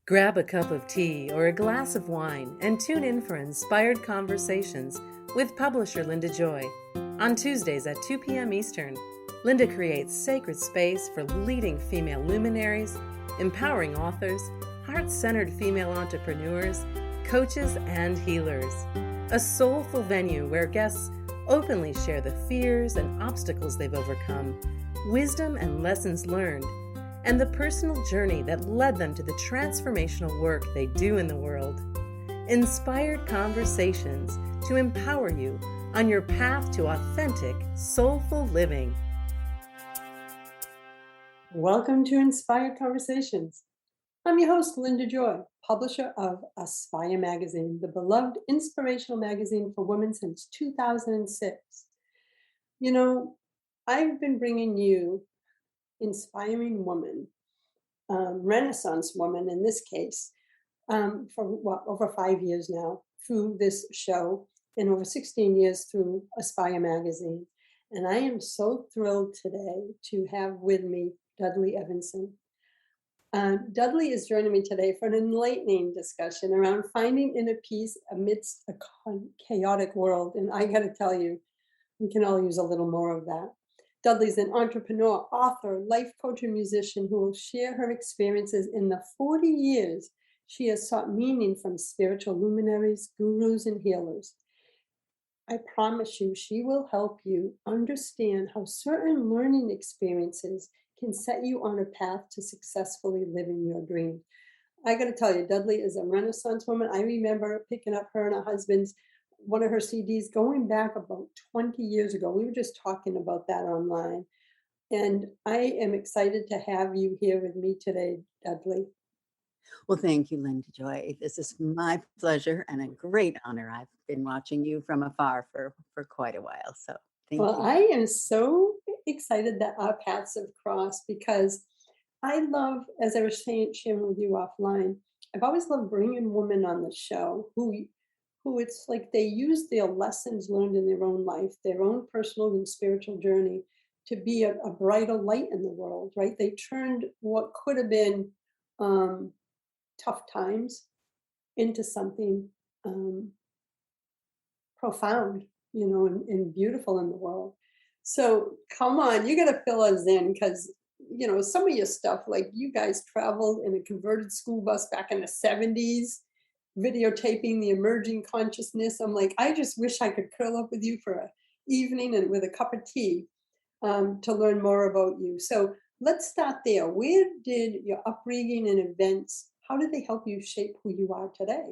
Grab a cup of tea or a glass of wine and tune in for Inspired Conversations with publisher Linda Joy. On Tuesdays at 2 p.m. Eastern, Linda creates sacred space for leading female luminaries, empowering authors, heart-centered female entrepreneurs, coaches, and healers. A soulful venue where guests openly share the fears and obstacles they've overcome, wisdom and lessons learned, and the personal journey that led them to the transformational work they do in the world. Inspired Conversations to empower you on your path to authentic, soulful living. Welcome to Inspired Conversations. I'm your host, Linda Joy, publisher of Aspire Magazine, the beloved inspirational magazine for women since 2006. You know, I've been bringing you inspiring women, Renaissance women in this case, for over 5 years now through this show and over 16 years through Aspire Magazine. And I am so thrilled today to have with me Dudley Evenson. Dudley is joining me today for an enlightening discussion around finding inner peace amidst a chaotic world. And I got to tell you, we can all use a little more of that. Dudley's an entrepreneur, author, life coach, and musician who will share her experiences in the 40 years she has sought meaning from spiritual luminaries, gurus, and healers. I promise you, she will help you understand how certain learning experiences can set you on a path to successfully living your dream. I got to tell you, Dudley is a Renaissance woman. I remember picking up her and her husband's one of her CDs going back about 20 years ago. We were just talking about that online. And I am excited to have you here with me today, Dudley. Well, thank you, Linda Joy. This is my pleasure and a great honor. I've been watching you from afar for quite a while. So thank you. I am so excited that our paths have crossed because I love, as I was sharing with you offline, I've always loved bringing women on the show who it's like they use their lessons learned in their own life, their own personal and spiritual journey to be a brighter light in the world, right? They turned what could have been tough times into something profound, and beautiful in the world. So come on, you got to fill us in because, some of your stuff, like you guys traveled in a converted school bus back in the 70s, videotaping the emerging consciousness. I'm like, I just wish I could curl up with you for an evening and with a cup of tea to learn more about you. So let's start there. Where did your upbringing and events, how did they help you shape who you are today?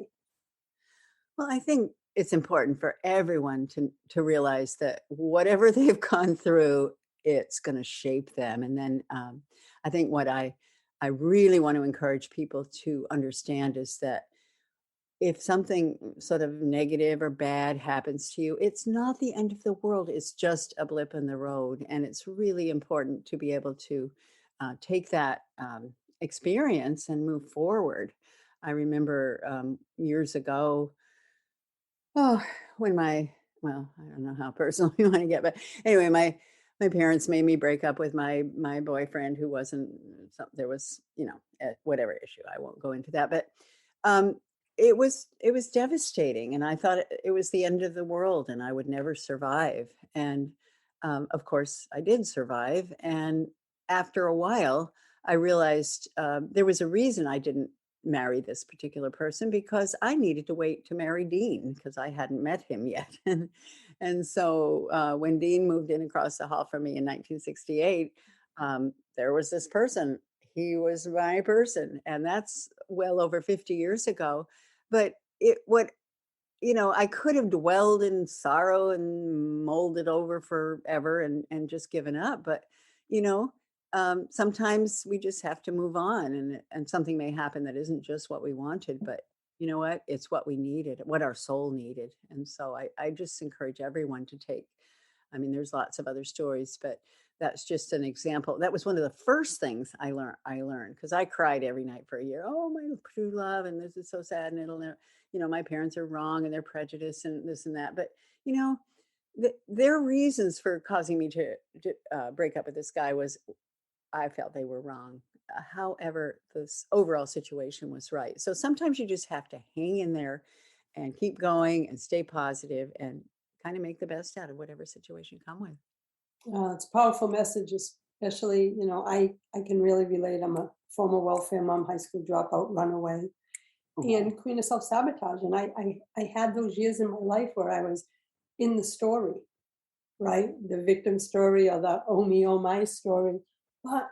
Well, I think it's important for everyone to realize that whatever they've gone through, it's going to shape them. And then I think what I really want to encourage people to understand is that if something sort of negative or bad happens to you, it's not the end of the world. It's just a blip in the road. And it's really important to be able to take that experience and move forward. I remember years ago, when I don't know how personal you want to get, but anyway, my parents made me break up with my boyfriend who wasn't, there was, whatever issue. I won't go into that, but it was devastating. And I thought it was the end of the world and I would never survive. And of course I did survive. And after a while, I realized there was a reason I didn't marry this particular person because I needed to wait to marry Dean because I hadn't met him yet. And so when Dean moved in across the hall from me in 1968, there was this person. He was my person, and that's well over 50 years ago. But I could have dwelled in sorrow and molded over forever and just given up. But, sometimes we just have to move on and something may happen that isn't just what we wanted, but you know what? It's what we needed, what our soul needed. And so I just encourage everyone to there's lots of other stories, but that's just an example. That was one of the first things I learned because I cried every night for a year. Oh, my true love. And this is so sad. And it'll never, my parents are wrong and they're prejudiced and this and that. But, their reasons for causing me to break up with this guy was I felt they were wrong. however, this overall situation was right. So sometimes you just have to hang in there and keep going and stay positive and kind of make the best out of whatever situation come with. It's a powerful message, especially, I can really relate. I'm a former welfare mom, high school dropout, runaway, Oh, and queen of self-sabotage. And I had those years in my life where I was in the story, right? The victim story or the oh me, oh my story. But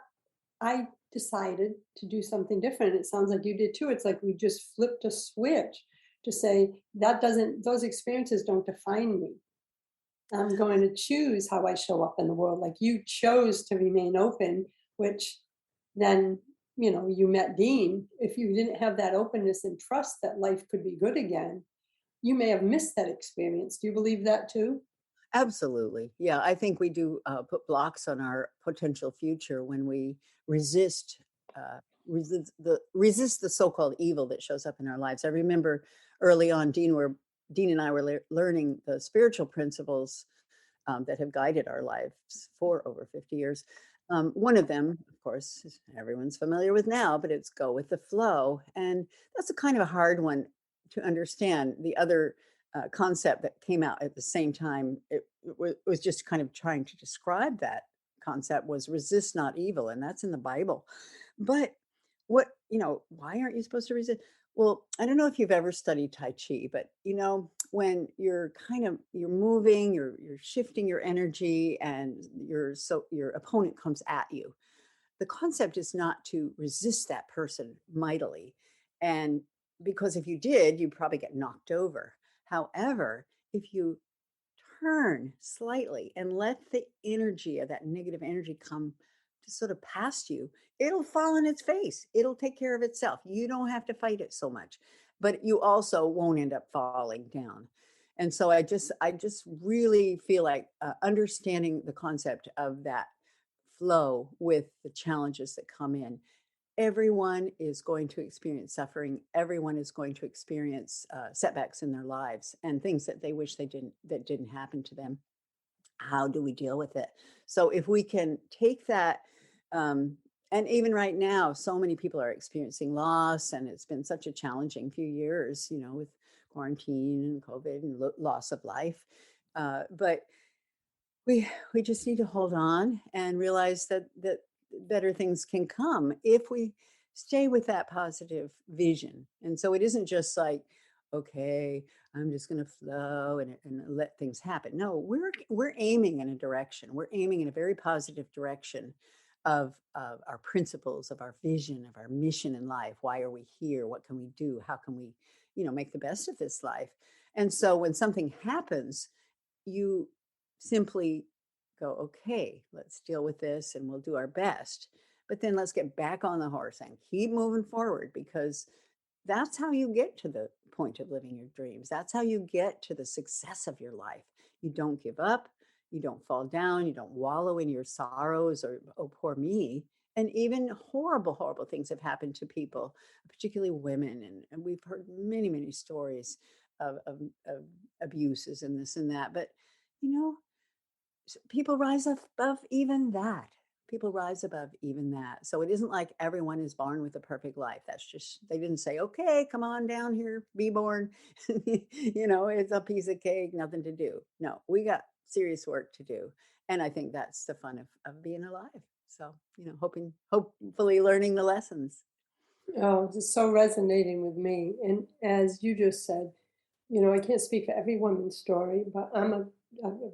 I decided to do something different. It sounds like you did too. It's like we just flipped a switch to say those experiences don't define me. I'm going to choose how I show up in the world. Like you chose to remain open, which then, you met Dean. If you didn't have that openness and trust that life could be good again, you may have missed that experience. Do you believe that too? absolutely. Yeah, I think we do put blocks on our potential future when we resist resist the so-called evil that shows up in our lives. I remember early on, Dean and I were learning the spiritual principles that have guided our lives for over 50 years. One of them, of course, everyone's familiar with now, but it's go with the flow. And that's a kind of a hard one to understand. The other concept that came out at the same time, it was just kind of trying to describe that concept was resist not evil. And that's in the Bible. But why aren't you supposed to resist? Well, I don't know if you've ever studied Tai Chi, but when you're moving, you're shifting your energy and your opponent comes at you. The concept is not to resist that person mightily. And because if you did, you'd probably get knocked over. However, if you turn slightly and let the energy of that negative energy come to sort of past you, it'll fall on its face. It'll take care of itself. You don't have to fight it so much, but you also won't end up falling down. And so I just really feel like understanding the concept of that flow with the challenges that come in. Everyone is going to experience suffering. Everyone is going to experience setbacks in their lives and things that they wish that didn't happen to them. How do we deal with it? So if we can take that, and even right now, so many people are experiencing loss, and it's been such a challenging few years, with quarantine and COVID and loss of life. But we just need to hold on and realize that better things can come if we stay with that positive vision. And so it isn't just like, okay, I'm just going to flow and let things happen. No, we're aiming in a direction. We're aiming in a very positive direction of our principles, of our vision, of our mission in life. Why are we here? What can we do? How can we, make the best of this life? And so when something happens, you simply go, okay, let's deal with this and we'll do our best. But then let's get back on the horse and keep moving forward, because that's how you get to the point of living your dreams. That's how you get to the success of your life. You don't give up. You don't fall down. You don't wallow in your sorrows or, oh, poor me. And even horrible, horrible things have happened to people, particularly women. And we've heard many, many stories of abuses and this and that. But, you know, people rise above even that. People rise above even that. So it isn't like everyone is born with a perfect life. That's just, they didn't say, okay, come on down here, be born. It's a piece of cake, nothing to do. No, we got serious work to do. And I think that's the fun of being alive. So, hopefully learning the lessons. Oh, it's so resonating with me. And as you just said, I can't speak for every woman's story, but I'm a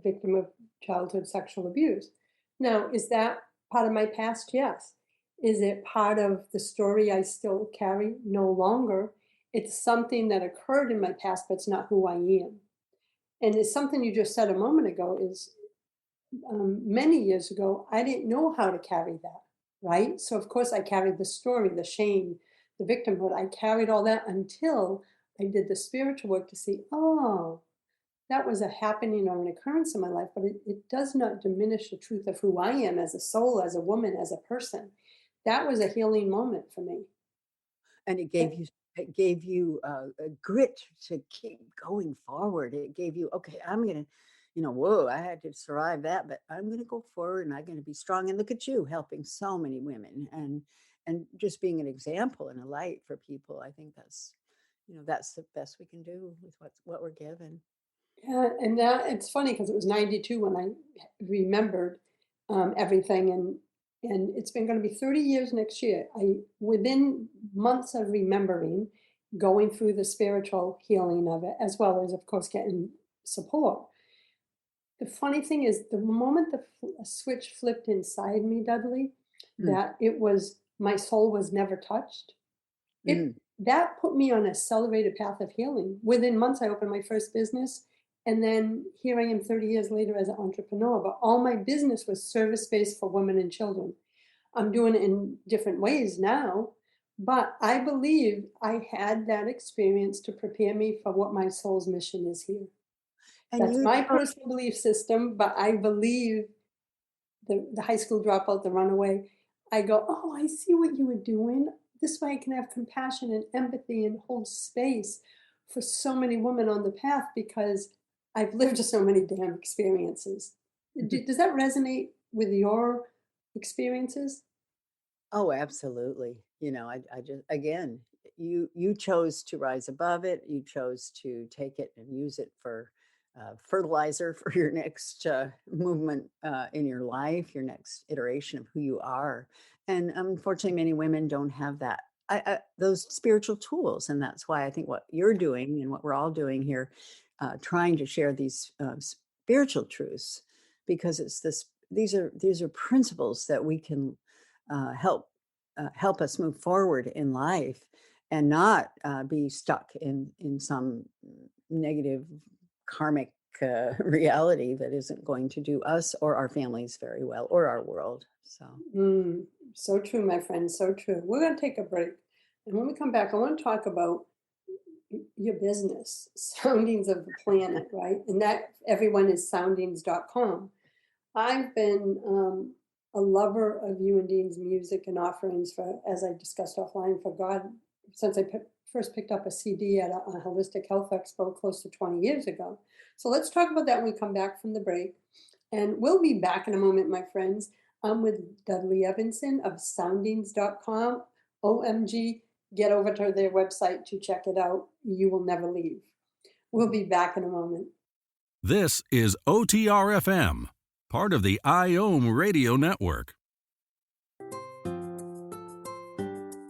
victim of childhood sexual abuse. Now, is that part of my past? Yes. Is it part of the story I still carry? No longer. It's something that occurred in my past, but it's not who I am. And it's something you just said a moment ago is many years ago, I didn't know how to carry that, right? So, of course, I carried the story, the shame, the victimhood. I carried all that until I did the spiritual work to see, oh, that was a happening or an occurrence in my life, but it does not diminish the truth of who I am as a soul, as a woman, as a person. That was a healing moment for me. And it gave you a grit to keep going forward. It gave you, okay, I'm gonna, whoa, I had to survive that, but I'm gonna go forward and I'm gonna be strong. And look at you helping so many women, and just being an example and a light for people. I think that's the best we can do with what we're given. Yeah, and that it's funny because it was 92 when I remembered everything, and it's been going to be 30 years next year. Within months of remembering, going through the spiritual healing of it, as well as, of course, getting support. The funny thing is, the moment the switch flipped inside me, Dudley, that it was my soul was never touched. That put me on an accelerated path of healing. Within months, I opened my first business. And then here I am 30 years later as an entrepreneur, but all my business was service-based for women and children. I'm doing it in different ways now, but I believe I had that experience to prepare me for what my soul's mission is here. And That's my personal belief system, but I believe the high school dropout, the runaway, I go, oh, I see what you were doing. This way I can have compassion and empathy and hold space for so many women on the path because I've lived so many damn experiences. Does that resonate with your experiences? Oh, absolutely. I just, again, you chose to rise above it. You chose to take it and use it for fertilizer for your next movement in your life, your next iteration of who you are. And unfortunately, many women don't have that. Those spiritual tools. And that's why I think what you're doing and what we're all doing here, trying to share these spiritual truths, because these are principles that we can help us move forward in life and not be stuck in some negative karmic reality that isn't going to do us or our families very well, or our world. So true, my friend, so true. We're going to take a break. And when we come back, I want to talk about your business, Soundings of the Planet, right? And that everyone is soundings.com. I've been a lover of you and Dean's music and offerings for, as I discussed offline, for God, since I first picked up a CD at a Holistic Health Expo close to 20 years ago. So let's talk about that when we come back from the break. And we'll be back in a moment, my friends. I'm with Dudley Evenson of soundings.com. OMG, get over to their website to check it out. You will never leave. We'll be back in a moment. This is OTR-FM, part of the IOM radio network.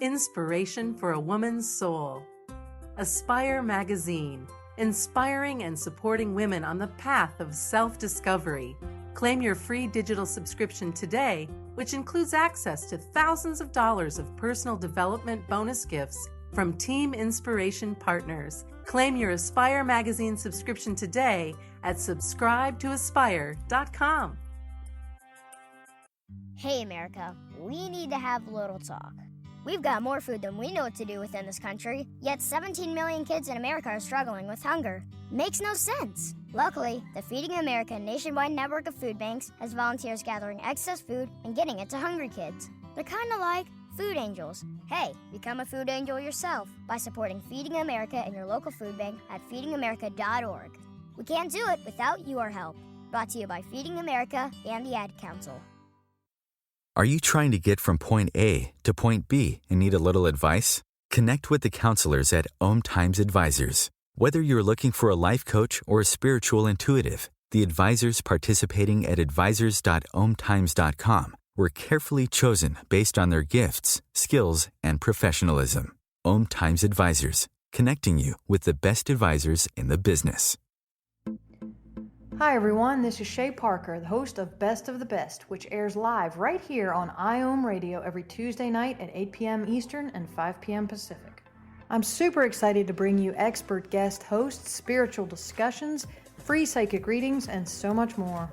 Inspiration for a Woman's Soul. Aspire Magazine, inspiring and supporting women on the path of self-discovery. Claim your free digital subscription today, which includes access to thousands of dollars of personal development bonus gifts from Team Inspiration partners. Claim your Aspire Magazine subscription today at subscribetoaspire.com. Hey America, we need to have a little talk. We've got more food than we know what to do with in this country, yet 17 million kids in America are struggling with hunger. Makes no sense. Luckily, the Feeding America nationwide network of food banks has volunteers gathering excess food and getting it to hungry kids. They're kind of like food angels. Hey, become a food angel yourself by supporting Feeding America in your local food bank at feedingamerica.org. We can't do it without your help. Brought to you by Feeding America and the Ad Council. Are you trying to get from point A to point B and need a little advice? Connect with the counselors at OMTimes Advisors. Whether you're looking for a life coach or a spiritual intuitive, the advisors participating at advisors.omtimes.com were carefully chosen based on their gifts, skills, and professionalism. OMTimes Advisors, connecting you with the best advisors in the business. Hi everyone, this is Shay Parker, the host of Best of the Best, which airs live right here on IOM Radio every Tuesday night at 8 p.m. Eastern and 5 p.m. Pacific. I'm super excited to bring you expert guest hosts, spiritual discussions, free psychic readings, and so much more.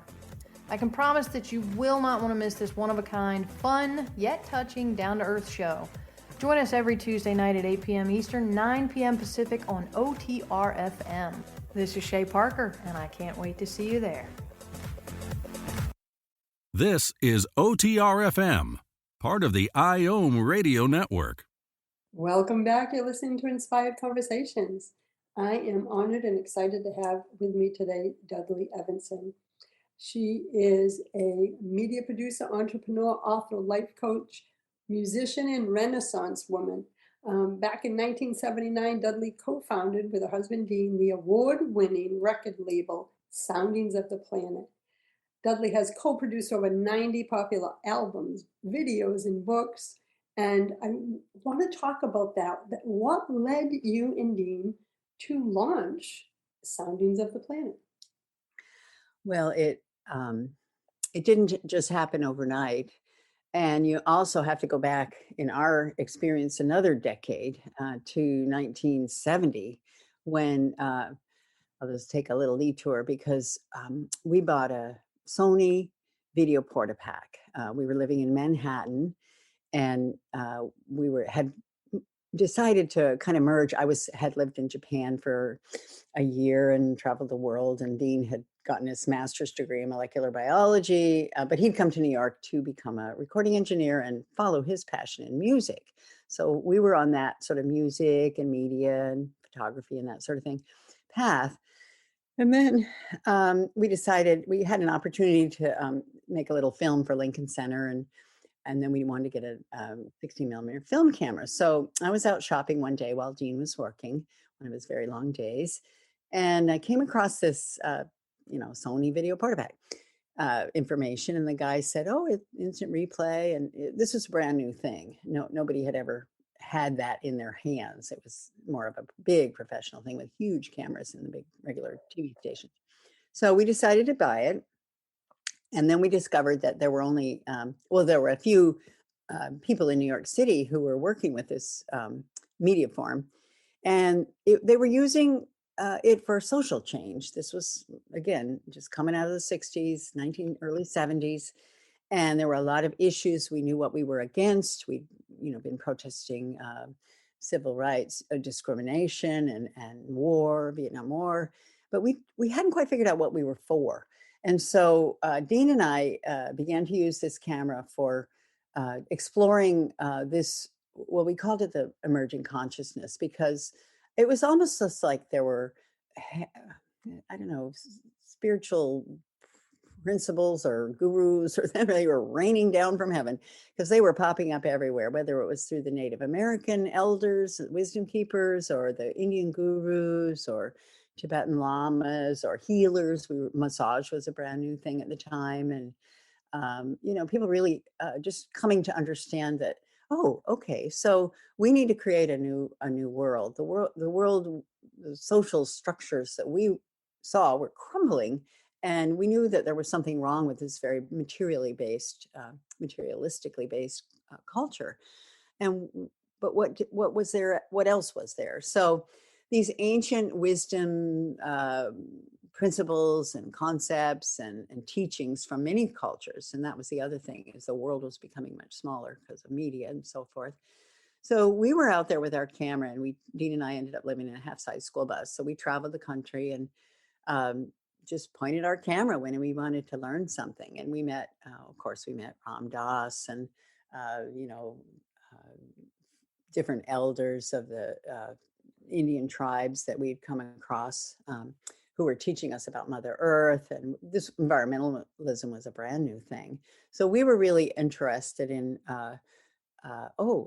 I can promise that you will not want to miss this one-of-a-kind, fun, yet touching, down-to-earth show. Join us every Tuesday night at 8 p.m. Eastern, 9 p.m. Pacific on OTR-FM. This is Shay Parker, and I can't wait to see you there. This is OTR-FM, part of the IOM radio network. Welcome back. You're listening to Inspired Conversations. I am honored and excited to have with me today Dudley Evenson. She is a media producer, entrepreneur, author, life coach, musician and Renaissance woman. Back in 1979, Dudley co-founded with her husband Dean the award-winning record label Soundings of the Planet. Dudley has co-produced over 90 popular albums, videos, and books. And I want to talk about that. What led you and Dean to launch Soundings of the Planet? Well, it didn't just happen overnight. And you also have to go back, in our experience, another decade to 1970, when I'll just take a little detour, because we bought a Sony video portapack. We were living in Manhattan, and we had decided to kind of merge. I had lived in Japan for a year and traveled the world, and Dean had gotten his master's degree in molecular biology, but he'd come to New York to become a recording engineer and follow his passion in music. So we were on that sort of music and media and photography and that sort of thing path. And then we decided we had an opportunity to make a little film for Lincoln Center, and then we wanted to get a 16 millimeter film camera. So I was out shopping one day while Dean was working, one of his very long days, and I came across this, Sony video portapack information, and the guy said, "Oh, it's instant replay," and this was a brand new thing. Nobody had ever had that in their hands. It was more of a big professional thing with huge cameras in the big regular TV stations. So we decided to buy it. And then we discovered that there were only, there were a few people in New York City who were working with this media form. And they were using it for social change. This was, again, just coming out of the 60s, early 70s. And there were a lot of issues. We knew what we were against. We'd, been protesting civil rights, discrimination, and war, Vietnam War. But we hadn't quite figured out what we were for. And so Dean and I began to use this camera for exploring this, well, we called it the emerging consciousness, because it was almost just like there were, spiritual principles or gurus, or they were raining down from heaven, because they were popping up everywhere, whether it was through the Native American elders, wisdom keepers, or the Indian gurus, or Tibetan lamas, or healers. Massage was a brand new thing at the time. And, people really just coming to understand that, oh, okay, so we need to create a new world. The social structures that we saw were crumbling. And we knew that there was something wrong with this very materialistically based culture. But what was there? What else was there? So these ancient wisdom principles and concepts and teachings from many cultures. And that was the other thing, is the world was becoming much smaller because of media and so forth. So we were out there with our camera, and Dean and I ended up living in a half-size school bus. So we traveled the country and just pointed our camera when we wanted to learn something. And we met Ram Dass and, different elders of the Indian tribes that we'd come across who were teaching us about Mother Earth. And this environmentalism was a brand new thing. So we were really interested in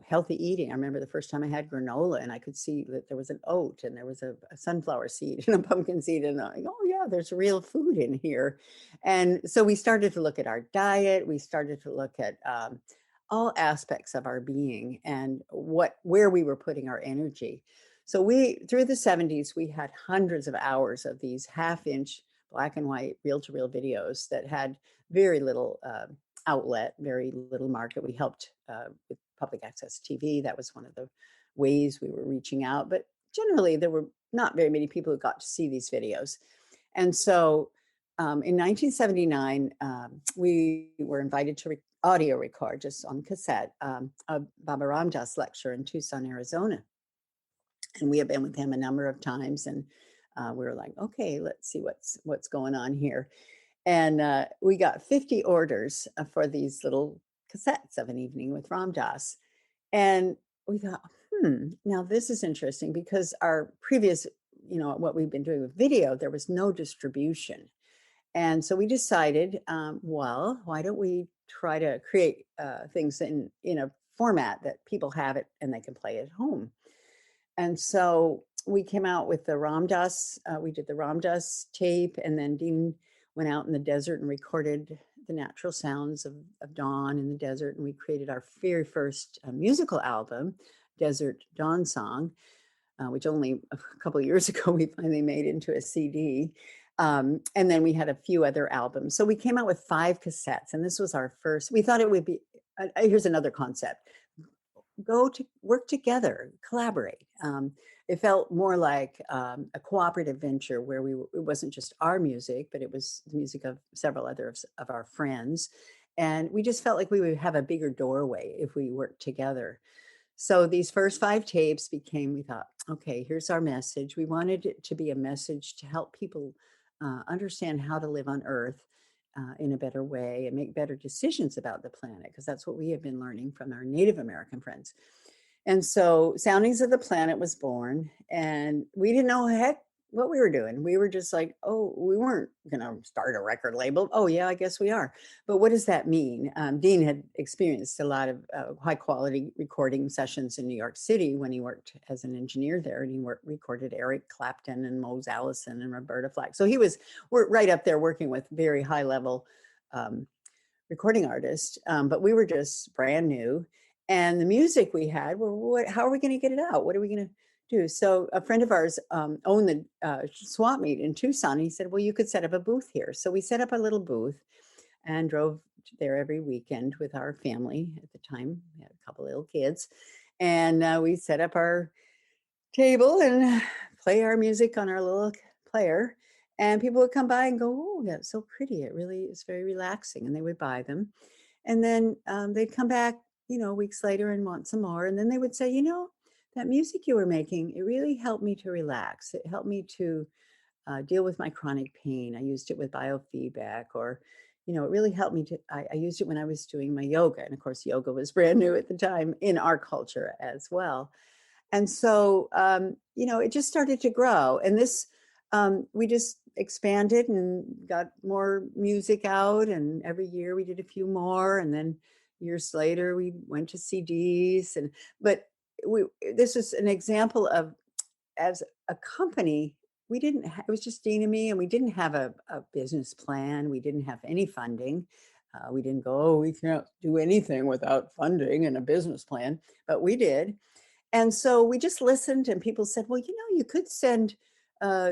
healthy eating. I remember the first time I had granola, and I could see that there was an oat, and there was a sunflower seed and a pumpkin seed, and I'm like, oh yeah, there's real food in here. And so we started to look at our diet. We started to look at all aspects of our being and where we were putting our energy. So through the 70s, we had hundreds of hours of these half-inch black and white reel-to-reel videos that had very little outlet, very little market. We helped with public access TV. That was one of the ways we were reaching out. But generally, there were not very many people who got to see these videos. And so in 1979, we were invited to audio record, just on cassette, a Baba Ram Dass lecture in Tucson, Arizona. And we had been with him a number of times. And we were like, okay, let's see what's going on here. And we got 50 orders for these little cassettes of an evening with Ram Dass. And we thought, now this is interesting, because our previous, what we've been doing with video, there was no distribution. And so we decided, why don't we try to create things in a format that people have it and they can play at home. And so we came out with the Ram Dass. We did the Ram Dass tape, and then Dean went out in the desert and recorded the natural sounds of dawn in the desert. And we created our very first musical album, Desert Dawn Song, which only a couple of years ago we finally made into a CD. And then we had a few other albums. So we came out with 5 cassettes, and this was our first. We thought it would be, here's another concept. Go to work together, collaborate. It felt more like a cooperative venture where it wasn't just our music, but it was the music of several others of our friends. And we just felt like we would have a bigger doorway if we worked together. So these first 5 tapes became, we thought, okay, here's our message. We wanted it to be a message to help people understand how to live on Earth in a better way and make better decisions about the planet, because that's what we have been learning from our Native American friends. And so Soundings of the Planet was born, and we didn't know heck what we were doing. We were just like, oh, we weren't going to start a record label. Oh, yeah, I guess we are. But what does that mean? Dean had experienced a lot of high quality recording sessions in New York City when he worked as an engineer there, and he recorded Eric Clapton and Mose Allison and Roberta Flack. So we're right up there working with very high level recording artists, but we were just brand new. And the music we had, how are we going to get it out? What are we going to do? So a friend of ours owned the swap meet in Tucson. He said, well, you could set up a booth here. So we set up a little booth and drove there every weekend with our family. At the time, we had a couple little kids. And we set up our table and play our music on our little player. And people would come by and go, oh, that's so pretty. It really is very relaxing. And they would buy them. And then they'd come back, weeks later and want some more. And then they would say, that music you were making, it really helped me to relax. It helped me to deal with my chronic pain. I used it with biofeedback, or, it really helped me I used it when I was doing my yoga. And of course, yoga was brand new at the time in our culture as well. And so, it just started to grow. And this, we just expanded and got more music out. And every year we did a few more. And then years later, we went to CDs. But this is an example of, as a company, it was just Dean and me, and we didn't have a business plan. We didn't have any funding. We didn't go, oh, we can't do anything without funding and a business plan, but we did. And so we just listened, and people said, well, you could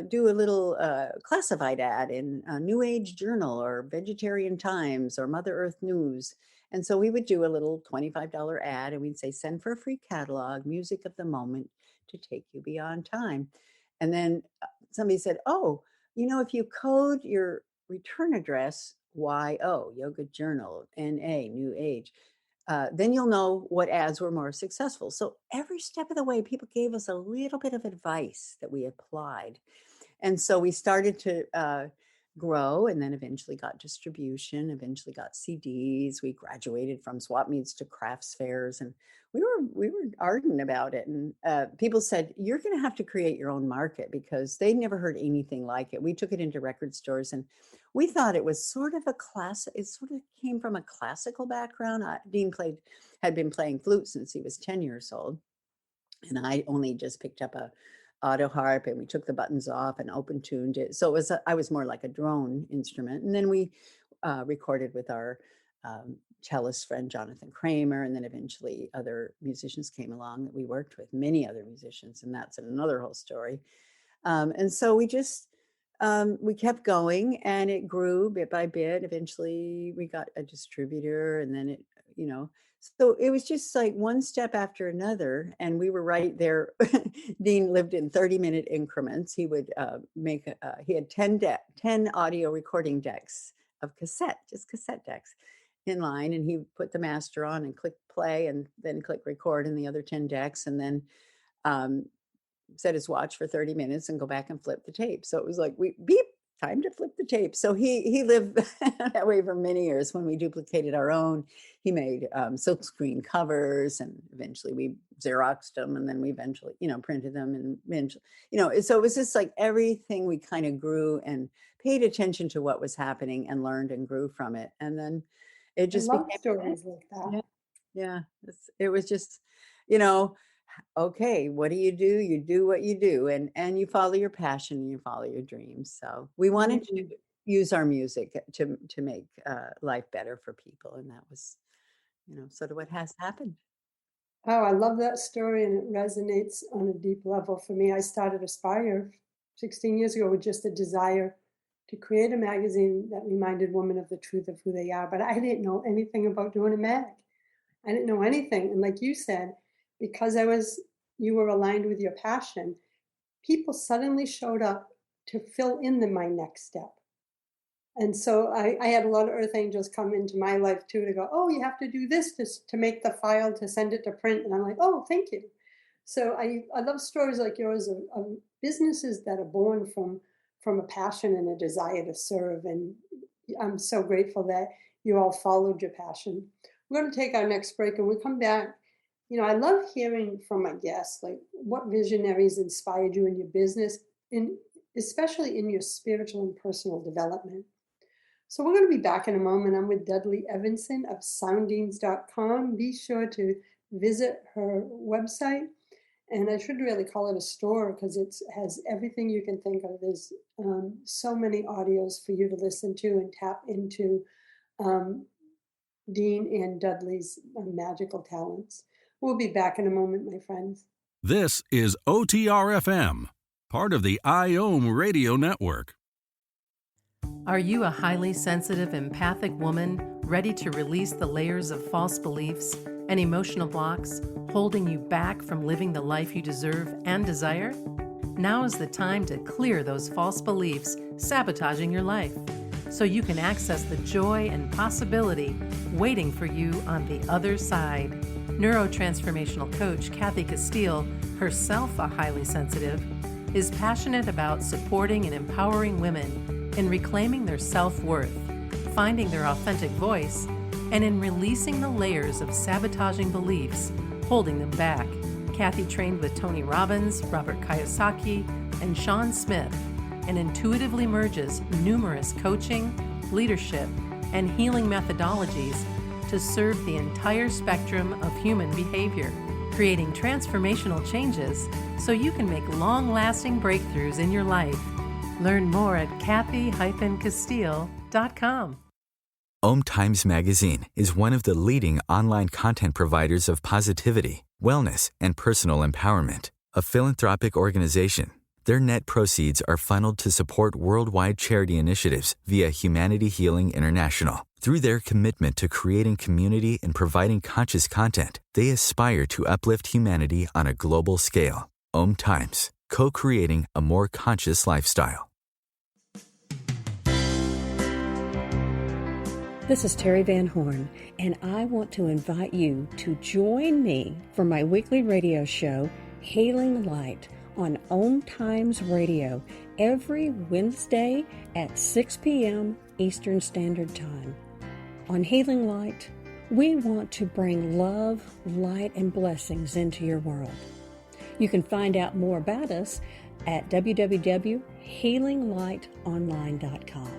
do a little classified ad in a New Age Journal or Vegetarian Times or Mother Earth News. And so we would do a little $25 ad, and we'd say, send for a free catalog, music of the moment to take you beyond time. And then somebody said, oh, if you code your return address, YO, Yoga Journal, NA, New Age, then you'll know what ads were more successful. So every step of the way, people gave us a little bit of advice that we applied. And so we started to grow, and then eventually got distribution, eventually got CDs. We graduated from swap meets to crafts fairs, and we were ardent about it. And people said, you're going to have to create your own market, because they'd never heard anything like it. We took it into record stores, and we thought it was sort of it sort of came from a classical background. Dean had been playing flute since he was 10 years old. And I only just picked up a auto harp, and we took the buttons off and open tuned it. So I was more like a drone instrument. And then we recorded with our cellist friend, Jonathan Kramer. And then eventually other musicians came along that we worked with, many other musicians. And that's another whole story. And so we just, we kept going, and it grew bit by bit. Eventually we got a distributor, and then it, so it was just like one step after another. And we were right there. Dean lived in 30-minute increments. He would he had 10 audio recording decks of cassette decks in line. And he put the master on and click play, and then click record in the other 10 decks. And then set his watch for 30 minutes and go back and flip the tape. So it was like, beep, time to flip the tape. So he lived that way for many years. When we duplicated our own, he made silkscreen covers, and eventually we Xeroxed them, and then we eventually, printed them, and eventually, so it was just like everything, we kind of grew and paid attention to what was happening and learned and grew from it. And then it just I love became stories like that. Yeah. Yeah. It was just, you know, okay, what do? You do what you do, and you follow your passion and you follow your dreams. So we wanted to Mhm. use our music to make life better for people, and that was, sort of what has happened. Oh, I love that story, and it resonates on a deep level for me. I started Aspire 16 years ago with just a desire to create a magazine that reminded women of the truth of who they are. But I didn't know anything about doing a mag. I didn't know anything. And like you said, because you were aligned with your passion, people suddenly showed up to fill in my next step. And so I had a lot of earth angels come into my life too to go, oh, you have to do this to make the file to send it to print. And I'm like, oh, thank you. So I love stories like yours of businesses that are born from a passion and a desire to serve. And I'm so grateful that you all followed your passion. We're going to take our next break, and we come back. I love hearing from my guests, like what visionaries inspired you in your business, in especially in your spiritual and personal development. So we're going to be back in a moment. I'm with Dudley Evenson of soundings.com. Be sure to visit her website. And I should really call it a store because it has everything you can think of. There's so many audios for you to listen to and tap into um, Dean and Dudley's magical talents. We'll be back in a moment, my friends. This is OTRFM, part of the IOM radio network. Are you a highly sensitive, empathic woman ready to release the layers of false beliefs and emotional blocks holding you back from living the life you deserve and desire? Now is the time to clear those false beliefs sabotaging your life so you can access the joy and possibility waiting for you on the other side. Neurotransformational coach Kathy Castile, herself a highly sensitive, is passionate about supporting and empowering women in reclaiming their self-worth, finding their authentic voice, and in releasing the layers of sabotaging beliefs holding them back. Kathy trained with Tony Robbins, Robert Kiyosaki, and Sean Smith, and intuitively merges numerous coaching, leadership, and healing methodologies to serve the entire spectrum of human behavior, creating transformational changes so you can make long-lasting breakthroughs in your life. Learn more at Kathy-Castile.com. OMTimes Magazine is one of the leading online content providers of positivity, wellness, and personal empowerment. A philanthropic organization, their net proceeds are funneled to support worldwide charity initiatives via Humanity Healing International. Through their commitment to creating community and providing conscious content, they aspire to uplift humanity on a global scale. OMTimes, co-creating a more conscious lifestyle. This is Terry Van Horn, and I want to invite you to join me for my weekly radio show, Hailing Light, on OMTimes Radio every Wednesday at 6 p.m. Eastern Standard Time. On Hailing Light, we want to bring love, light, and blessings into your world. You can find out more about us at www.healinglightonline.com.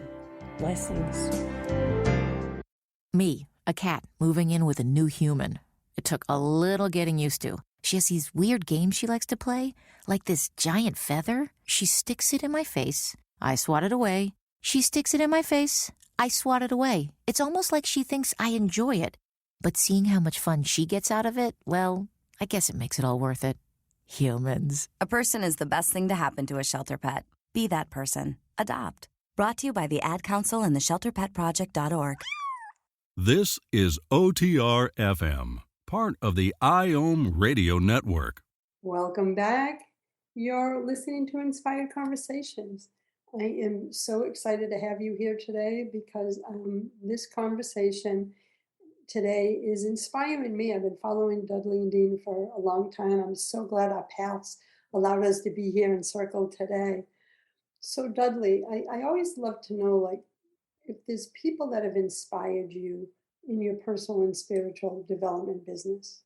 Blessings. Me, a cat moving in with a new human. It took a little getting used to. She has these weird games she likes to play, like this giant feather. She sticks it in my face. I swat it away. She sticks it in my face. I swat it away. It's almost like she thinks I enjoy it. But seeing how much fun she gets out of it, well, I guess it makes it all worth it. Humans. A person is the best thing to happen to a shelter pet. Be that person. Adopt. Brought to you by the Ad Council and the ShelterPetProject.org. This is OTRFM, part of the IOM radio network. Welcome back. You're listening to Inspired Conversations. I am so excited to have you here today because this conversation today is inspiring me. I've been following Dudley and Dean for a long time. I'm so glad our paths allowed us to be here in circle today. So Dudley, I always love to know, like, if there's people that have inspired you in your personal and spiritual development business,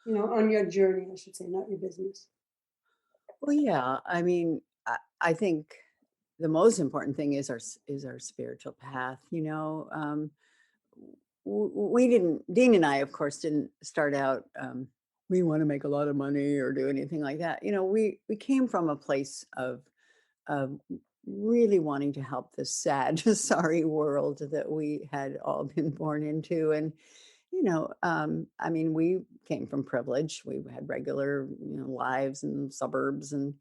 on your journey, I should say, not your business. Well, yeah. I mean, I think the most important thing is our spiritual path. Dean and I, of course, didn't start out, we want to make a lot of money or do anything like that. We came from a place of really wanting to help this sad, sorry world that we had all been born into. And, I mean, we came from privilege. We had regular, lives in suburbs. And,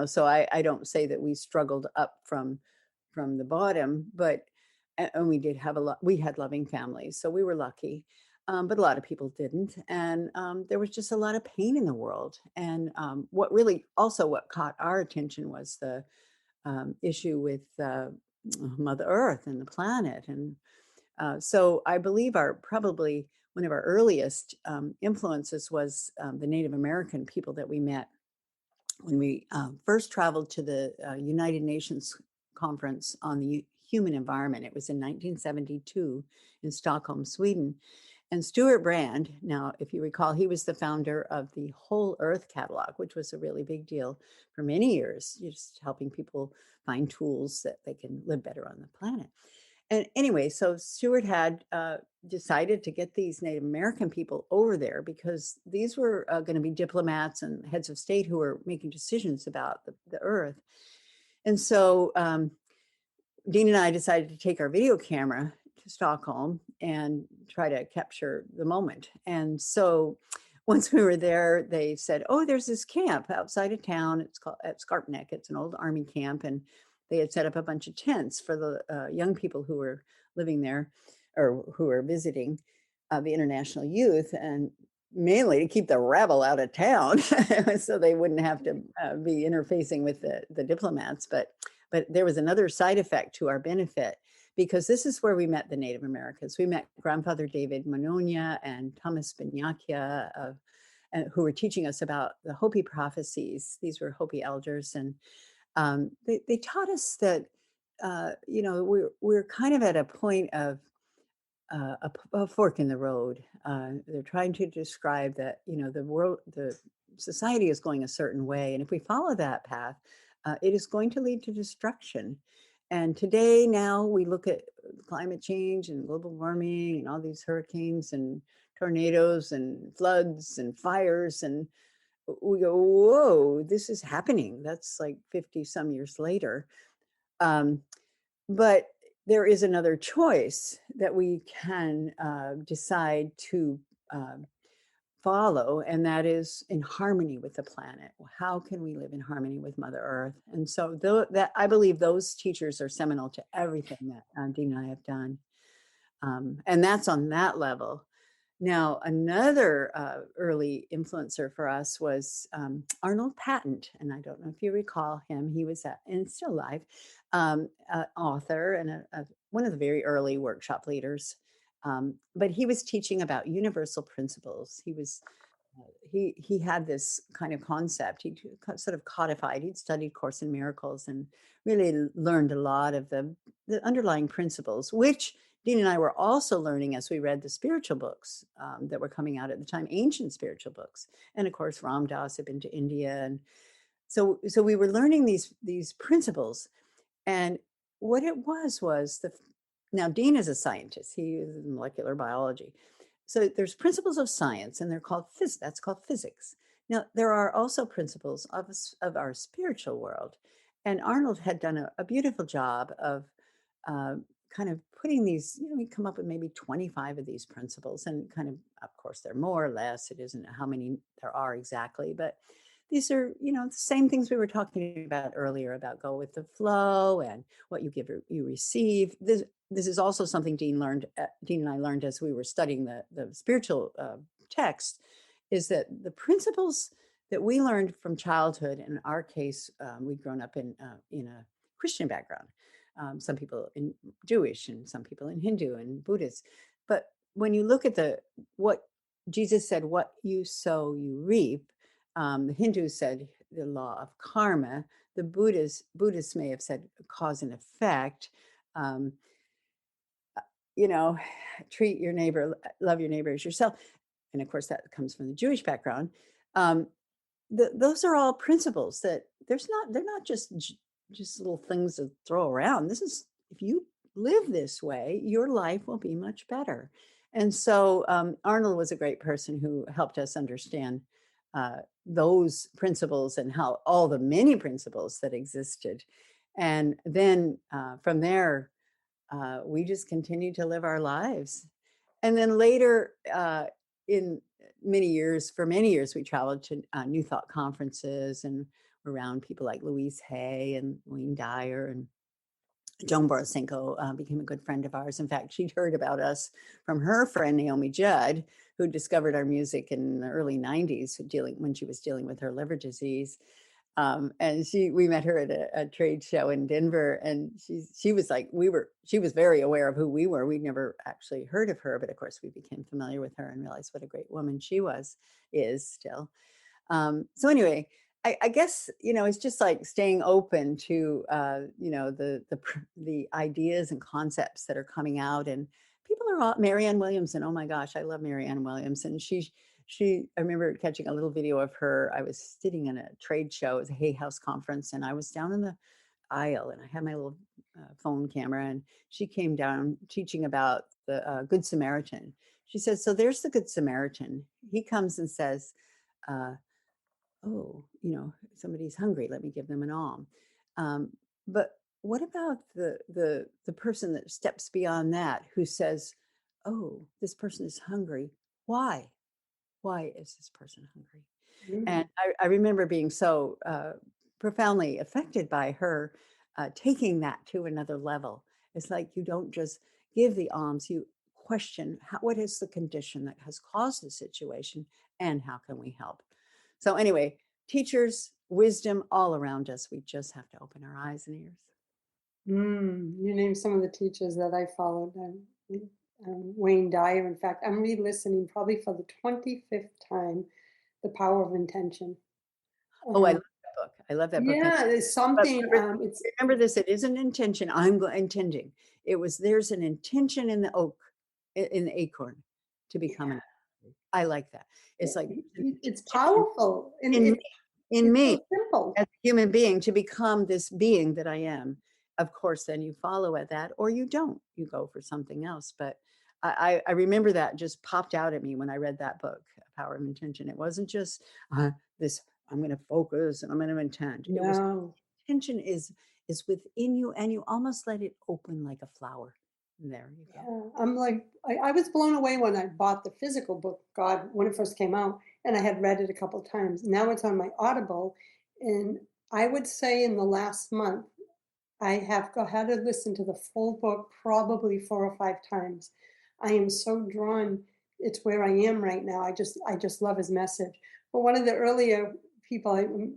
so I don't say that we struggled up from the bottom, but, and we did have we had loving families. So we were lucky. But a lot of people didn't. And there was just a lot of pain in the world. And what caught our attention was the issue with Mother Earth and the planet. And so I believe probably one of our earliest influences was the Native American people that we met when we first traveled to the United Nations conference on the human environment. It was in 1972 in Stockholm, Sweden. And Stuart Brand, now, if you recall, he was the founder of the Whole Earth Catalog, which was a really big deal for many years, just helping people find tools that they can live better on the planet. And anyway, so Stuart had decided to get these Native American people over there because these were going to be diplomats and heads of state who were making decisions about the earth. And so Dean and I decided to take our video camera to Stockholm and try to capture the moment. And so once we were there, they said, oh, there's this camp outside of town. It's called at Skarpnäck. It's an old army camp. And they had set up a bunch of tents for the young people who were living there or who were visiting the international youth, and mainly to keep the rabble out of town so they wouldn't have to be interfacing with the diplomats. But there was another side effect to our benefit, because this is where we met the Native Americans. We met Grandfather David Mononia and Thomas Benyakia, who were teaching us about the Hopi prophecies. These were Hopi elders, and they taught us that, we're kind of at a point of a fork in the road. They're trying to describe that, the society is going a certain way. And if we follow that path, it is going to lead to destruction. And today, now we look at climate change and global warming and all these hurricanes and tornadoes and floods and fires, and we go, whoa, this is happening. That's like 50 some years later. But there is another choice that we can decide to follow, and that is in harmony with the planet. How can we live in harmony with Mother Earth? And so that I believe those teachers are seminal to everything that Dean and I have done. And that's on that level. Now, another early influencer for us was Arnold Patent. And I don't know if you recall him. He was and still alive, author and one of the very early workshop leaders. But he was teaching about universal principles. He had this kind of concept. He sort of codified. He'd studied Course in Miracles and really learned a lot of the underlying principles, which Dean and I were also learning as we read the spiritual books that were coming out at the time, ancient spiritual books. And of course, Ram Dass had been to India. And so we were learning these principles. And what it was now Dean is a scientist. He is in molecular biology. So there's principles of science, and that's called physics. Now, there are also principles of our spiritual world. And Arnold had done a beautiful job of kind of putting these, we come up with maybe 25 of these principles, and kind of course, they're more or less. It isn't how many there are exactly, but these are, the same things we were talking about earlier about go with the flow and what you give, you receive. This is also something Dean and I learned as we were studying the spiritual text, is that the principles that we learned from childhood, in our case, we'd grown up in a Christian background. Some people in Jewish and some people in Hindu and Buddhist. But when you look at what Jesus said, what you sow, you reap. The Hindus said the law of karma. The Buddhists may have said cause and effect. Treat your neighbor, love your neighbor as yourself. And of course, that comes from the Jewish background. Those are all principles that they're not just little things to throw around. If you live this way, your life will be much better. And so Arnold was a great person who helped us understand those principles and how all the many principles that existed. And then from there, we just continued to live our lives. And then later, in many years, we traveled to New Thought conferences and around people like Louise Hay and Wayne Dyer, and Joan Borysenko became a good friend of ours. In fact, she'd heard about us from her friend Naomi Judd, who discovered our music in the early 90s, when she was dealing with her liver disease. And we met her at a trade show in Denver, and she was like, she was very aware of who we were. We'd never actually heard of her, but of course we became familiar with her and realized what a great woman she is still. So anyway, I guess, it's just like staying open to, the ideas and concepts that are coming out. And people are all, Marianne Williamson. Oh my gosh, I love Marianne Williamson. I remember catching a little video of her. I was sitting in a trade show. It was a Hay House conference, and I was down in the aisle, and I had my little phone camera, and she came down teaching about the Good Samaritan. She says, so there's the Good Samaritan. He comes and says, oh, somebody's hungry, let me give them an alms. But what about the person that steps beyond that, who says, oh, this person is hungry. Why is this person hungry? And I remember being so profoundly affected by her taking that to another level. It's like, you don't just give the alms, you question what is the condition that has caused the situation, and how can we help? So anyway, teachers, wisdom all around us. We just have to open our eyes and ears. You named some of the teachers that I followed. Wayne Dyer. In fact, I'm re-listening probably for the 25th time, The Power of Intention. Oh, I love that book. I love that book. Yeah, there's something. Remember this, it is an intention. Intending. There's an intention in the oak, in the acorn, to become an. I like that. It's like it's powerful in me, so simple. As a human being, to become this being that I am. Of course, then you follow at that, or you don't. You go for something else. But I remember that just popped out at me when I read that book, Power of Intention. It wasn't just this. I'm going to focus and I'm going to intend. No. It was intention is within you, and you almost let it open like a flower. And there you go. Yeah, I'm like, I was blown away when I bought the physical book, God, when it first came out, and I had read it a couple of times. Now it's on my Audible, and I would say in the last month, I have had to listen to the full book probably 4 or 5 times. I am so drawn. It's where I am right now. I just love his message. But one of the earlier people, I'm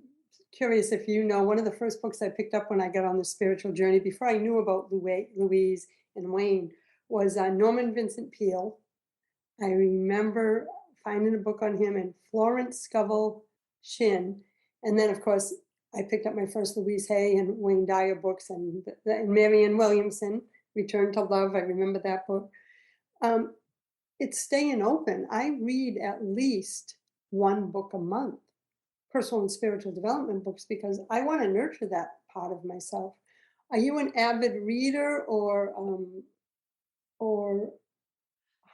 curious if you know, one of the first books I picked up when I got on the spiritual journey, before I knew about Louise and Wayne, was Norman Vincent Peale. I remember finding a book on him and Florence Scovel Shinn. And then, of course, I picked up my first Louise Hay and Wayne Dyer books, and Marianne Williamson, Return to Love. I remember that book. It's staying open. I read at least 1 book a month, personal and spiritual development books, because I want to nurture that part of myself. Are you an avid reader, or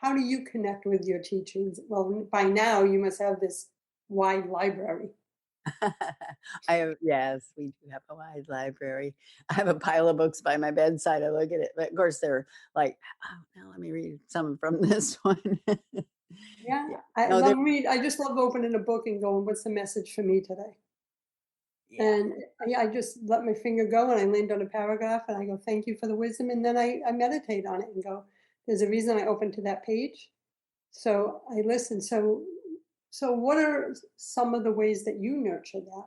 how do you connect with your teachings? Well, by now you must have this wide library. Yes, we do have a wide library. I have a pile of books by my bedside. I look at it, but of course they're like, oh, now let me read some from this one. I just love opening a book and going, what's the message for me today? Yeah. And I just let my finger go, and I land on a paragraph, and I go, thank you for the wisdom. And then I meditate on it and go, there's a reason I opened to that page. So I listen. So what are some of the ways that you nurture that?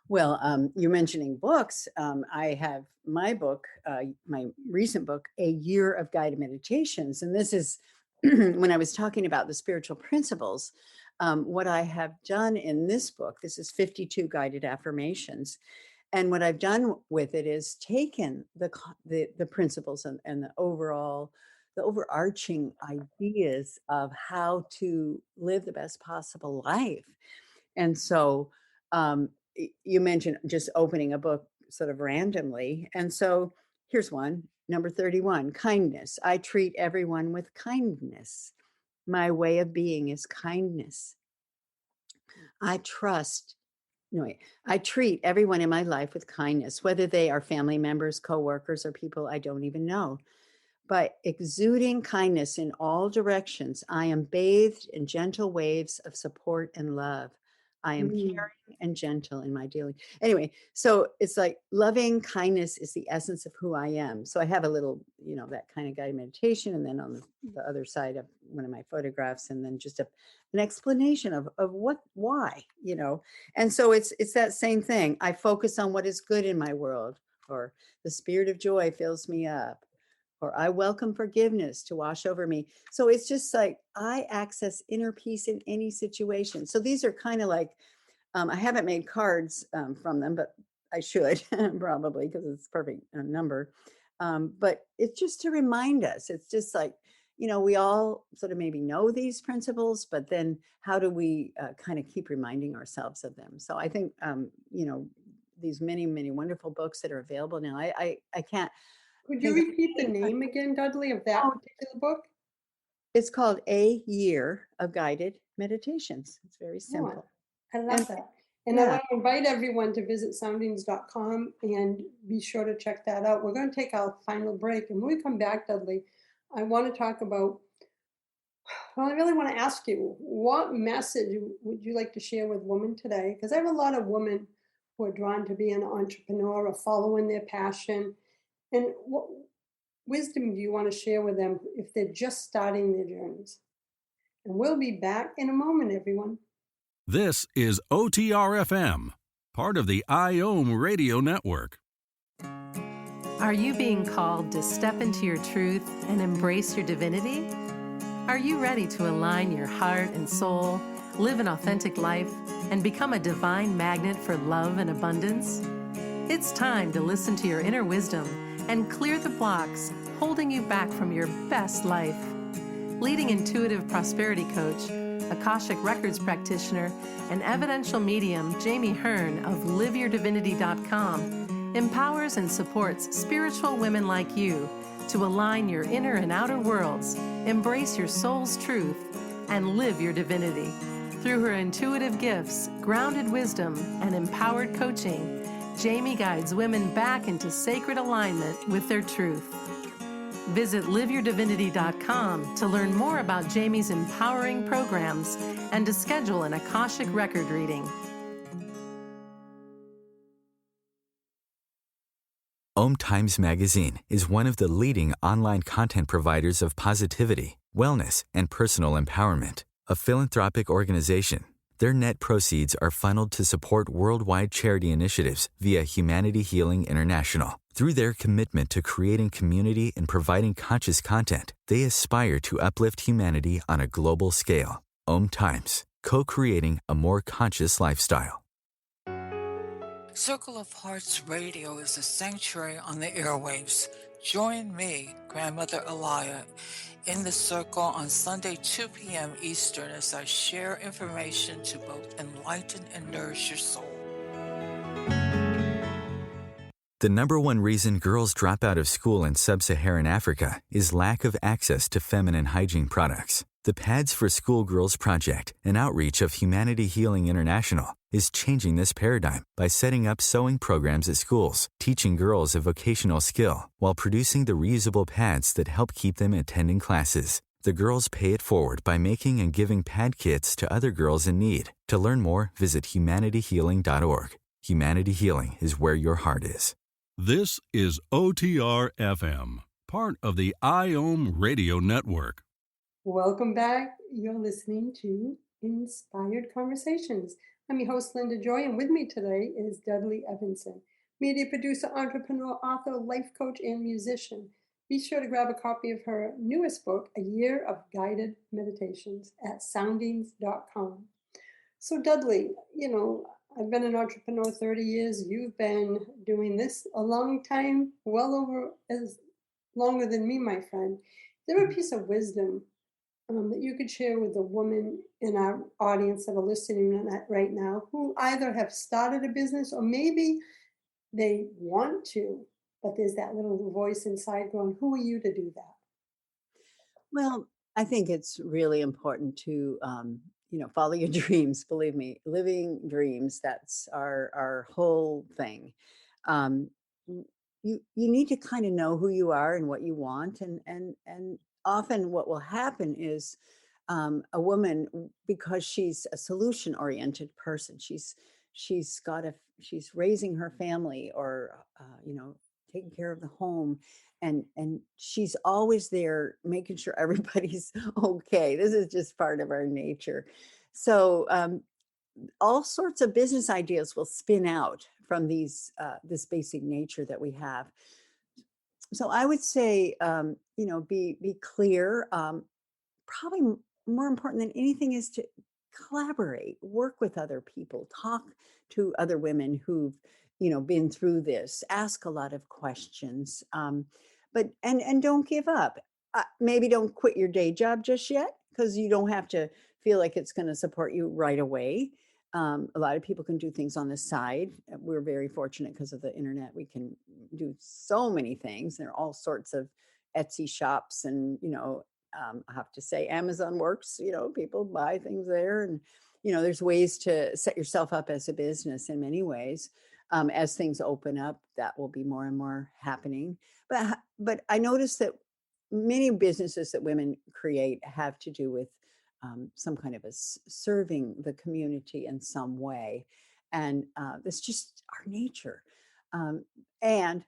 Well, you're mentioning books. I have my book, my recent book, A Year of Guided Meditations. And this is when I was talking about the spiritual principles. What I have done in this book, this is 52 guided affirmations. And what I've done with it is taken the principles and the overarching ideas of how to live the best possible life. And so you mentioned just opening a book sort of randomly. And so Here's one, number 31, kindness. I treat everyone with kindness. My way of being is kindness. I trust, no, wait, I treat everyone in my life with kindness, whether they are family members, coworkers, or people I don't even know. By exuding kindness in all directions, I am bathed in gentle waves of support and love. I am caring and gentle in my dealing. Anyway, so it's like loving kindness is the essence of who I am. So I have a little, that kind of guided meditation, and then on the other side of one of my photographs, and then just an explanation of why. And so it's that same thing. I focus on what is good in my world, or the spirit of joy fills me up, or I welcome forgiveness to wash over me. So it's just like I access inner peace in any situation. So these are kind of like, I haven't made cards from them, but I should probably, because it's a perfect number. But it's just to remind us. It's just like, we all sort of maybe know these principles, but then how do we kind of keep reminding ourselves of them? So I think, these many, many wonderful books that are available now. I can't. Could you repeat the name again, Dudley, of that particular book? It's called A Year of Guided Meditations. It's very simple. I love that. And I want to invite everyone to visit soundings.com and be sure to check that out. We're going to take our final break. And when we come back, Dudley, I want to talk about, I really want to ask you, what message would you like to share with women today? Because I have a lot of women who are drawn to be an entrepreneur or following their passion. And what wisdom do you want to share with them if they're just starting their journeys? And we'll be back in a moment, everyone. This is OTR-FM, part of the IOM radio network. Are you being called to step into your truth and embrace your divinity? Are you ready to align your heart and soul, live an authentic life, and become a divine magnet for love and abundance? It's time to listen to your inner wisdom and clear the blocks holding you back from your best life. Leading intuitive prosperity coach, Akashic Records practitioner, and evidential medium Jamie Hearn of liveyourdivinity.com empowers and supports spiritual women like you to align your inner and outer worlds, embrace your soul's truth, and live your divinity. Through her intuitive gifts, grounded wisdom, and empowered coaching, Jamie guides women back into sacred alignment with their truth. Visit liveyourdivinity.com to learn more about Jamie's empowering programs and to schedule an Akashic record reading. OMTimes Magazine is one of the leading online content providers of positivity, wellness, and personal empowerment. A philanthropic organization, their net proceeds are funneled to support worldwide charity initiatives via Humanity Healing International. Through their commitment to creating community and providing conscious content, they aspire to uplift humanity on a global scale. OMTimes, co-creating a more conscious lifestyle. Circle of Hearts Radio is a sanctuary on the airwaves. Join me, Grandmother Elia, in the circle on Sunday, 2 p.m. Eastern, as I share information to both enlighten and nourish your soul. The number one reason girls drop out of school in sub-Saharan Africa is lack of access to feminine hygiene products. The Pads for Schoolgirls Project, an outreach of Humanity Healing International, is changing this paradigm by setting up sewing programs at schools, teaching girls a vocational skill, while producing the reusable pads that help keep them attending classes. The girls pay it forward by making and giving pad kits to other girls in need. To learn more, visit humanityhealing.org. Humanity Healing is where your heart is. This is OTR-FM, part of the IOM radio network. Welcome back. You're listening to Inspired Conversations. I'm your host, Linda Joy, and with me today is Dudley Evenson, media producer, entrepreneur, author, life coach, and musician. Be sure to grab a copy of her newest book, A Year of Guided Meditations, at soundings.com. So Dudley, I've been an entrepreneur 30 years. You've been doing this a long time, well over as longer than me, my friend. Is there a piece of wisdom that you could share with the women in our audience that are listening right now who either have started a business or maybe they want to, but there's that little voice inside going, who are you to do that? Well, I think it's really important to, follow your dreams. Believe me, living dreams, that's our whole thing. Um, w- you need to kind of know who you are and what you want. And often what will happen is a woman, because she's a solution oriented person, she's raising her family, or taking care of the home, and she's always there making sure everybody's okay. This is just part of our nature. So all sorts of business ideas will spin out from this basic nature that we have. So I would say, be clear. Probably more important than anything is to collaborate, work with other people, talk to other women who've been through this, ask a lot of questions, but and don't give up. Maybe don't quit your day job just yet, because you don't have to feel like it's going to support you right away. A lot of people can do things on the side. We're very fortunate because of the internet. We can do so many things. There are all sorts of Etsy shops, and I have to say Amazon works. People buy things there, and there's ways to set yourself up as a business in many ways. As things open up, that will be more and more happening. But I noticed that many businesses that women create have to do with some kind of serving the community in some way, and that's just our nature. And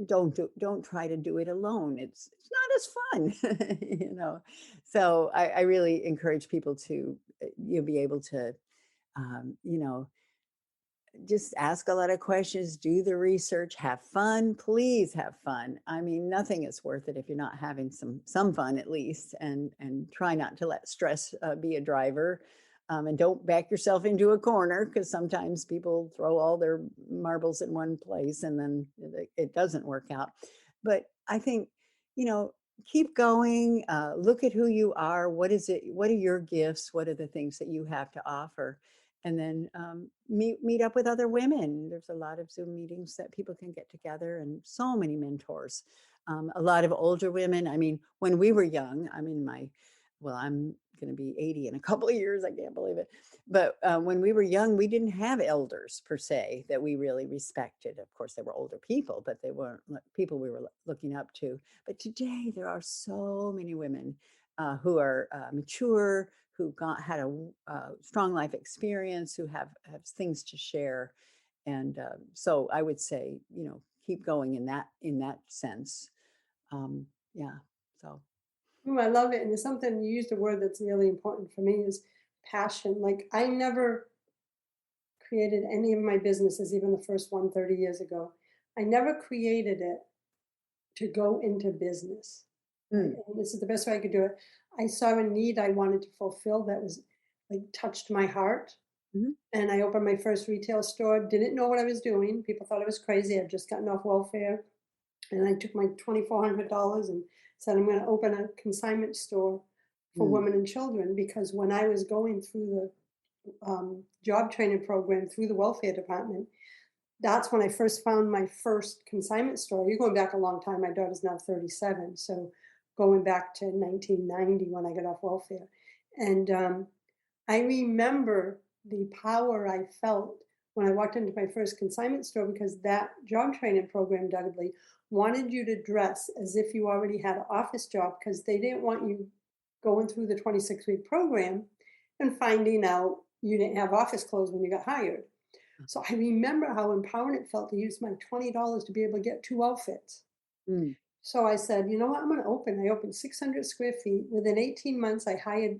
don't try to do it alone. It's not as fun. So I really encourage people to be able to just ask a lot of questions, do the research, have fun. Please have fun. I mean, nothing is worth it if you're not having some fun at least, and try not to let stress be a driver. And don't back yourself into a corner, because sometimes people throw all their marbles in one place and then it doesn't work out. But I think, keep going, look at who you are. What are your gifts? What are the things that you have to offer? And then meet up with other women. There's a lot of Zoom meetings that people can get together, and so many mentors. A lot of older women. I mean, when we were young, I'm going to be 80 in a couple of years. I can't believe it. But when we were young, we didn't have elders per se that we really respected. Of course, they were older people, but they weren't people we were looking up to. But today, there are so many women who are mature, who had a strong life experience, who have things to share. And so I would say, keep going in that sense. Yeah. So. Ooh, I love it. And there's something, you used a word that's really important for me, is passion. Like, I never created any of my businesses, even the first one 30 years ago. I never created it to go into business. And this is the best way I could do it. I saw a need I wanted to fulfill that was like touched my heart. And I opened my first retail store, didn't know what I was doing. People thought I was crazy. I'd just gotten off welfare. And I took my $2,400 and said, I'm going to open a consignment store for women and children, because when I was going through the job training program through the welfare department, that's when I first found my first consignment store. You're going back a long time. My daughter's now 37. So going back to 1990 when I got off welfare. And I remember the power I felt when I walked into my first consignment store, because that job training program, Dudley, wanted you to dress as if you already had an office job, because they didn't want you going through the 26-week program and finding out you didn't have office clothes when you got hired. So I remember how empowering it felt to use my $20 to be able to get 2 outfits. So I said, you know what, I'm going to open. I opened 600 square feet. Within 18 months, I hired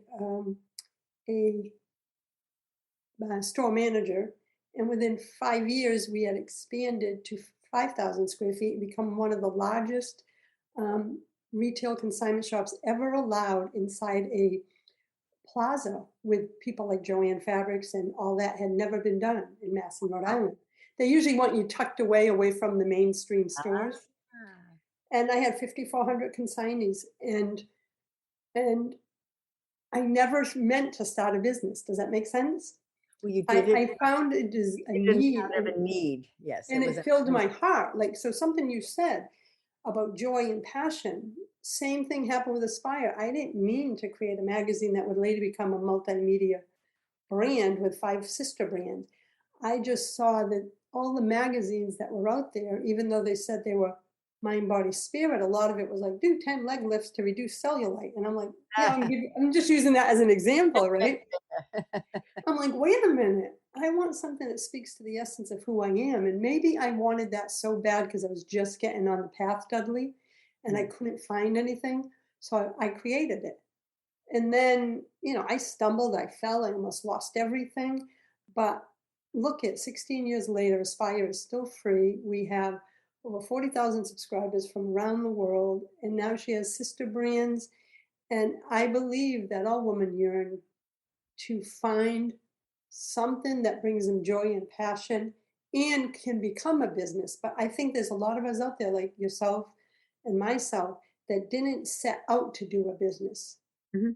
a store manager. And within 5 years, we had expanded to 5,000 square feet and become one of the largest retail consignment shops ever allowed inside a plaza, with people like Joanne Fabrics and all that had never been done in Madison, Rhode Island. They usually want you tucked away from the mainstream stores. And I had 5,400 consignees, and I never meant to start a business. Does that make sense? Well, you did it. I found it is a You didn't need. have a need. Yes. And was it filled my heart. Like, so something you said about joy and passion, same thing happened with Aspire. I didn't mean to create a magazine that would later become a multimedia brand with 5 sister brands. I just saw that all the magazines that were out there, even though they said they were mind, body, spirit, a lot of it was like, do 10 leg lifts to reduce cellulite. And I'm like, yeah, I'm just using that as an example, right? I'm like, wait a minute. I want something that speaks to the essence of who I am. And maybe I wanted that so bad because I was just getting on the path, Dudley, and I couldn't find anything. So I created it. And then, I stumbled, I fell, I almost lost everything. But look at 16 years later, Aspire is still free. We have over 40,000 subscribers from around the world. And now she has sister brands. And I believe that all women yearn to find something that brings them joy and passion and can become a business. But I think there's a lot of us out there like yourself and myself that didn't set out to do a business. Mm-hmm.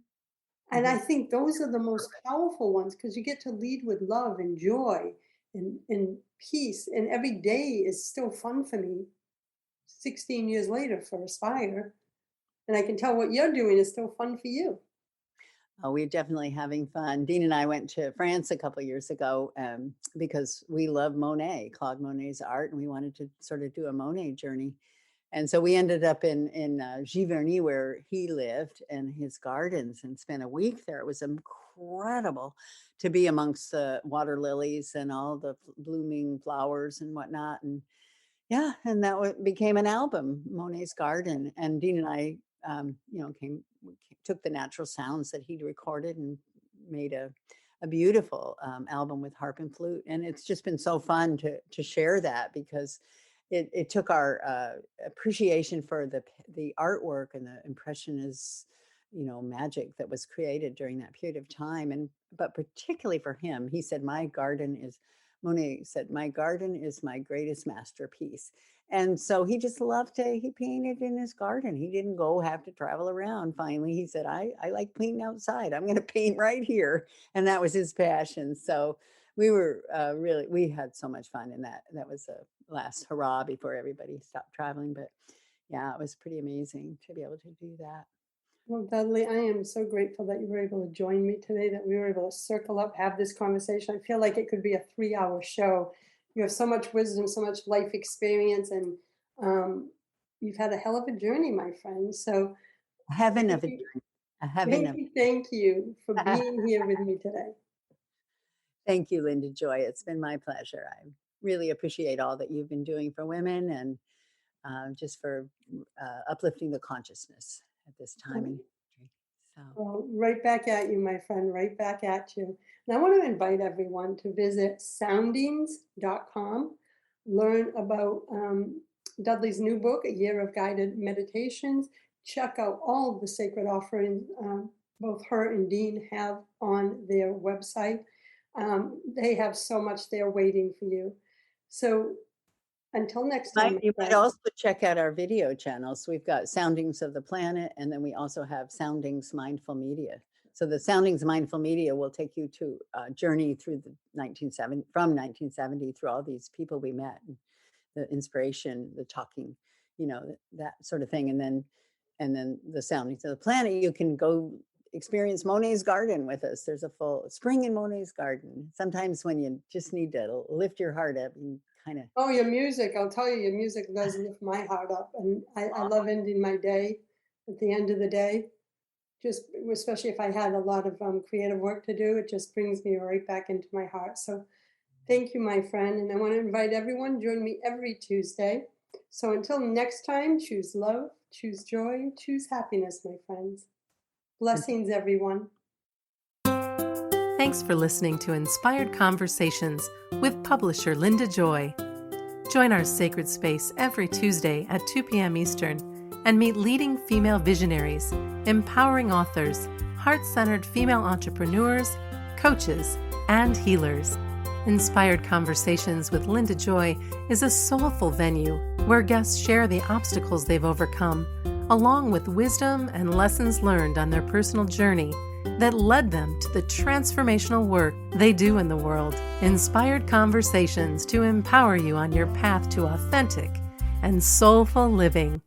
And I think those are the most powerful ones because you get to lead with love and joy and peace. And every day is still fun for me 16 years later for Aspire. And I can tell what you're doing is still fun for you. Oh, we're definitely having fun. Dean and I went to France a couple of years ago because we love Monet, Claude Monet's art, and we wanted to sort of do a Monet journey. And so we ended up in Giverny, where he lived, and his gardens, and spent a week there. It was incredible to be amongst the water lilies and all the blooming flowers and whatnot. And yeah, and that became an album, Monet's Garden. And Dean and I, took the natural sounds that he'd recorded and made a beautiful album with harp and flute. And it's just been so fun to share that because it took our appreciation for the artwork and the impressionist, magic that was created during that period of time. But particularly for him, he said, Monet said, my garden is my greatest masterpiece. And so he just loved he painted in his garden. He didn't have to travel around. Finally, he said, I like painting outside. I'm going to paint right here. And that was his passion. So we were we had so much fun in that. That was a last hurrah before everybody stopped traveling. But yeah, it was pretty amazing to be able to do that. Well, Dudley, I am so grateful that you were able to join me today, that we were able to circle up, have this conversation. I feel like it could be a 3-hour show. You have so much wisdom, so much life experience, and you've had a hell of a journey, my friend. So heaven of a journey. Thank you for being here with me today. Thank you, Linda Joy. It's been my pleasure. I really appreciate all that you've been doing for women and just for uplifting the consciousness at this time in history. So. Well, right back at you, my friend, right back at you. And I want to invite everyone to visit soundings.com, learn about Dudley's new book, A Year of Guided Meditations. Check out all of the sacred offerings both her and Dean have on their website. They have so much there waiting for you. So until next time. You might also check out our video channels. We've got Soundings of the Planet, and then we also have Soundings Mindful Media. So the Soundings Mindful Media will take you to a journey through from 1970 through all these people we met, and the inspiration, the talking, that sort of thing. And then the Soundings of the Planet, you can go experience Monet's Garden with us. There's a full spring in Monet's Garden. Sometimes when you just need to lift your heart up and kind of. Oh, your music. I'll tell you, your music does lift my heart up. And I love ending my day at the end of the day. Just especially if I had a lot of creative work to do, it just brings me right back into my heart. So thank you, my friend. And I want to invite everyone, join me every Tuesday. So until next time, choose love, choose joy, choose happiness, my friends. Blessings, everyone. Thanks for listening to Inspired Conversations with publisher Linda Joy. Join our sacred space every Tuesday at 2 p.m. Eastern and meet leading female visionaries, empowering authors, heart-centered female entrepreneurs, coaches, and healers. Inspired Conversations with Linda Joy is a soulful venue where guests share the obstacles they've overcome, along with wisdom and lessons learned on their personal journey that led them to the transformational work they do in the world. Inspired conversations to empower you on your path to authentic and soulful living.